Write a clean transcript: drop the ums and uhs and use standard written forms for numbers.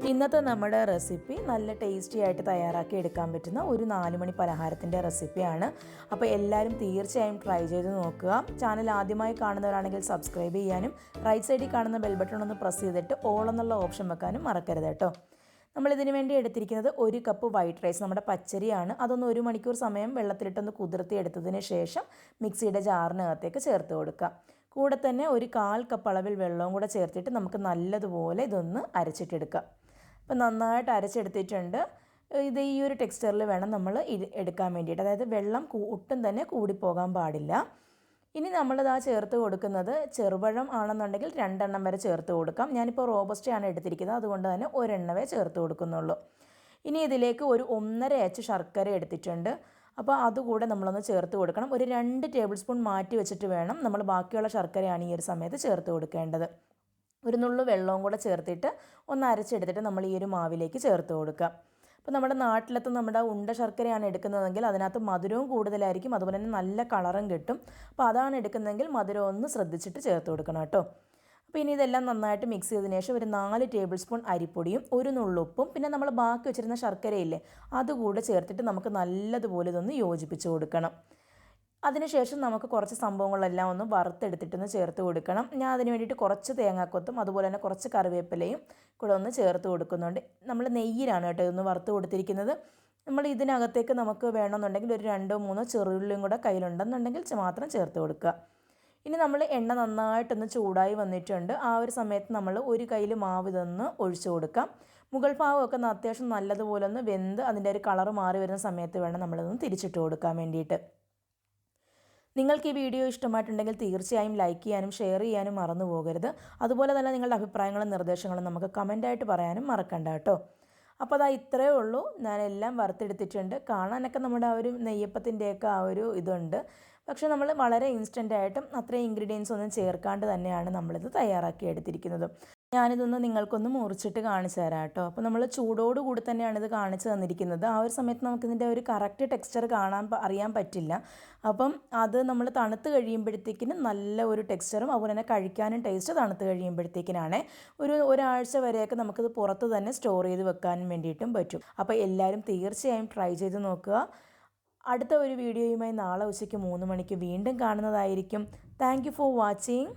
ഇന്നത്തെ നമ്മുടെ റെസിപ്പി നല്ല ടേസ്റ്റി ആയിട്ട് തയ്യാറാക്കി എടുക്കാൻ പറ്റുന്ന ഒരു 4 മണി പലഹാരത്തിൻ്റെ റെസിപ്പിയാണ്. അപ്പോൾ എല്ലാവരും തീർച്ചയായും ട്രൈ ചെയ്ത് നോക്കുക. ചാനൽ ആദ്യമായി കാണുന്നവരാണെങ്കിൽ സബ്സ്ക്രൈബ് ചെയ്യാനും റൈറ്റ് സൈഡിൽ കാണുന്ന ബെൽ ബട്ടൺ ഒന്ന് പ്രസ് ചെയ്തിട്ട് ഓൾ എന്നുള്ള ഓപ്ഷൻ വെക്കാനും മറക്കരുത് കേട്ടോ. നമ്മളിതിന് വേണ്ടി എടുത്തിരിക്കുന്നത് 1 കപ്പ് വൈറ്റ് റൈസ്, നമ്മുടെ പച്ചരിയാണ്. അതൊന്ന് 1 മണിക്കൂർ സമയം വെള്ളത്തിലിട്ടൊന്ന് കുതിർത്തി എടുത്തതിന് ശേഷം മിക്സിയുടെ ജാറിനകത്തേക്ക് ചേർത്ത് കൊടുക്കുക. കൂടെ തന്നെ ഒരു 1/4 കപ്പ് അളവിൽ വെള്ളവും കൂടെ ചേർത്തിട്ട് നമുക്ക് നല്ലതുപോലെ ഇതൊന്ന് അരച്ചിട്ടെടുക്കാം. അപ്പോൾ നന്നായിട്ട് അരച്ചെടുത്തിട്ടുണ്ട്. ഇത് ഈ ഒരു ടെക്സ്ചറിൽ വേണം നമ്മൾ എടുക്കാൻ വേണ്ടിയിട്ട്, അതായത് വെള്ളം ഒട്ടും തന്നെ കൂടിപ്പോകാൻ പാടില്ല. ഇനി നമ്മളിതാ ചേർത്ത് കൊടുക്കുന്നത് ചെറുപഴം ആണെന്നുണ്ടെങ്കിൽ 2 എണ്ണം വരെ ചേർത്ത് കൊടുക്കാം. ഞാനിപ്പോൾ റോബസ്റ്റയാണ് എടുത്തിരിക്കുന്നത്, അതുകൊണ്ട് തന്നെ 1 എണ്ണമേ ചേർത്ത് കൊടുക്കുന്നുള്ളൂ. ഇനി ഇതിലേക്ക് ഒരു 1.5 അച്ച് ശർക്കര എടുത്തിട്ടുണ്ട്. അപ്പോൾ അതുകൂടെ നമ്മളൊന്ന് ചേർത്ത് കൊടുക്കണം. ഒരു 2 ടേബിൾ സ്പൂൺ മാറ്റി വെച്ചിട്ട് വേണം നമ്മൾ ബാക്കിയുള്ള ശർക്കരയാണ് ഈ ഒരു സമയത്ത് ചേർത്ത് കൊടുക്കേണ്ടത്. ഒരു നുള്ളു വെള്ളവും കൂടെ ചേർത്തിട്ട് ഒന്ന് അരച്ചെടുത്തിട്ട് നമ്മൾ ഈ ഒരു മാവിലേക്ക് ചേർത്ത് കൊടുക്കുക. അപ്പോൾ നമ്മുടെ നാട്ടിലത്തെ നമ്മുടെ ഉണ്ട ശർക്കരയാണ് എടുക്കുന്നതെങ്കിൽ അതിനകത്ത് മധുരവും കൂടുതലായിരിക്കും, അതുപോലെ തന്നെ നല്ല കളറും കിട്ടും. അപ്പോൾ അതാണ് എടുക്കുന്നതെങ്കിൽ മധുരം ഒന്ന് ശ്രദ്ധിച്ചിട്ട് ചേർത്ത് കൊടുക്കണം കേട്ടോ. അപ്പോൾ ഇനി ഇതെല്ലാം നന്നായിട്ട് മിക്സ് ചെയ്തതിന് ശേഷം ഒരു 4 ടേബിൾ സ്പൂൺ അരിപ്പൊടിയും ഒരു നുള്ളുപ്പും പിന്നെ നമ്മൾ ബാക്കി വെച്ചിരുന്ന ശർക്കരയില്ലേ അതുകൂടെ ചേർത്തിട്ട് നമുക്ക് നല്ലതുപോലെ ഇതൊന്ന് യോജിപ്പിച്ച് കൊടുക്കണം. അതിനുശേഷം നമുക്ക് കുറച്ച് സംഭവങ്ങളെല്ലാം ഒന്ന് വറുത്തെടുത്തിട്ടൊന്ന് ചേർത്ത് കൊടുക്കണം. ഞാൻ അതിന് വേണ്ടിയിട്ട് കുറച്ച് തേങ്ങാക്കൊത്തും അതുപോലെ തന്നെ കുറച്ച് കറിവേപ്പിലയും കൂടെ ഒന്ന് ചേർത്ത് കൊടുക്കുന്നുണ്ട്. നമ്മൾ നെയ്യിലാണ് കേട്ടോ ഇതൊന്ന് വറുത്ത് കൊടുത്തിരിക്കുന്നത്. നമ്മൾ ഇതിനകത്തേക്ക് നമുക്ക് വേണമെന്നുണ്ടെങ്കിൽ ഒരു 2-3 ചെറുള്ളിയും കൂടെ കയ്യിലുണ്ടെന്നുണ്ടെങ്കിൽ മാത്രം ചേർത്ത് കൊടുക്കുക. ഇനി നമ്മൾ എണ്ണ നന്നായിട്ടൊന്ന് ചൂടായി വന്നിട്ടുണ്ട്. ആ ഒരു സമയത്ത് നമ്മൾ ഒരു കയ്യിൽ മാവ് ഇതൊന്ന് ഒഴിച്ചു കൊടുക്കാം. മുകൾ ഭാഗമൊക്കെ അത്യാവശ്യം നല്ലതുപോലെ ഒന്ന് വെന്ത് അതിൻ്റെ ഒരു കളറ് മാറി വരുന്ന സമയത്ത് വേണം നമ്മളിതൊന്ന് തിരിച്ചിട്ട് കൊടുക്കാൻ വേണ്ടിയിട്ട്. നിങ്ങൾക്ക് ഈ വീഡിയോ ഇഷ്ടമായിട്ടുണ്ടെങ്കിൽ തീർച്ചയായും ലൈക്ക് ചെയ്യാനും ഷെയർ ചെയ്യാനും മറന്നു പോകരുത്. അതുപോലെ തന്നെ നിങ്ങളുടെ അഭിപ്രായങ്ങളും നിർദ്ദേശങ്ങളും നമുക്ക് കമൻറ്റായിട്ട് പറയാനും മറക്കണ്ട കേട്ടോ. അപ്പോൾ അതാ ഇത്രയേ ഉള്ളൂ. ഞാനെല്ലാം വറുത്തെടുത്തിട്ടുണ്ട്. കാണാനൊക്കെ നമ്മുടെ ആ ഒരു നെയ്യപ്പത്തിൻ്റെയൊക്കെ ആ ഒരു ഇതുണ്ട്. പക്ഷേ നമ്മൾ വളരെ ഇൻസ്റ്റൻ്റായിട്ടും അത്രയും ഇൻഗ്രീഡിയൻസ് ഒന്നും ചേർക്കാണ്ട് തന്നെയാണ് നമ്മളിത് തയ്യാറാക്കി എടുത്തിരിക്കുന്നത്. ഞാനിതൊന്ന് നിങ്ങൾക്കൊന്ന് മുറിച്ചിട്ട് കാണിച്ചു തരാം കേട്ടോ. അപ്പോൾ നമ്മൾ ചൂടോടുകൂടി തന്നെയാണ് ഇത് കാണിച്ചു തന്നിരിക്കുന്നത്. ആ ഒരു സമയത്ത് നമുക്കിതിൻ്റെ ഒരു കറക്റ്റ് ടെക്സ്ചർ അറിയാൻ പറ്റില്ല. അപ്പം അത് നമ്മൾ തണുത്ത് കഴിയുമ്പോഴത്തേക്കിനും നല്ല ഒരു ടെക്സ്ചറും അതുപോലെ തന്നെ കഴിക്കാനും ടേസ്റ്റ് തണുത്ത് കഴിയുമ്പോഴത്തേക്കിനാണ്. ഒരാഴ്ച വരെയൊക്കെ നമുക്കിത് പുറത്ത് തന്നെ സ്റ്റോർ ചെയ്ത് വെക്കാനും വേണ്ടിയിട്ടും പറ്റും. അപ്പോൾ എല്ലാവരും തീർച്ചയായും ട്രൈ ചെയ്ത് നോക്കുക. അടുത്ത ഒരു വീഡിയോയുമായി നാളെ ഉച്ചയ്ക്ക് 3 മണിക്ക് വീണ്ടും കാണുന്നതായിരിക്കും. Thank you for watching.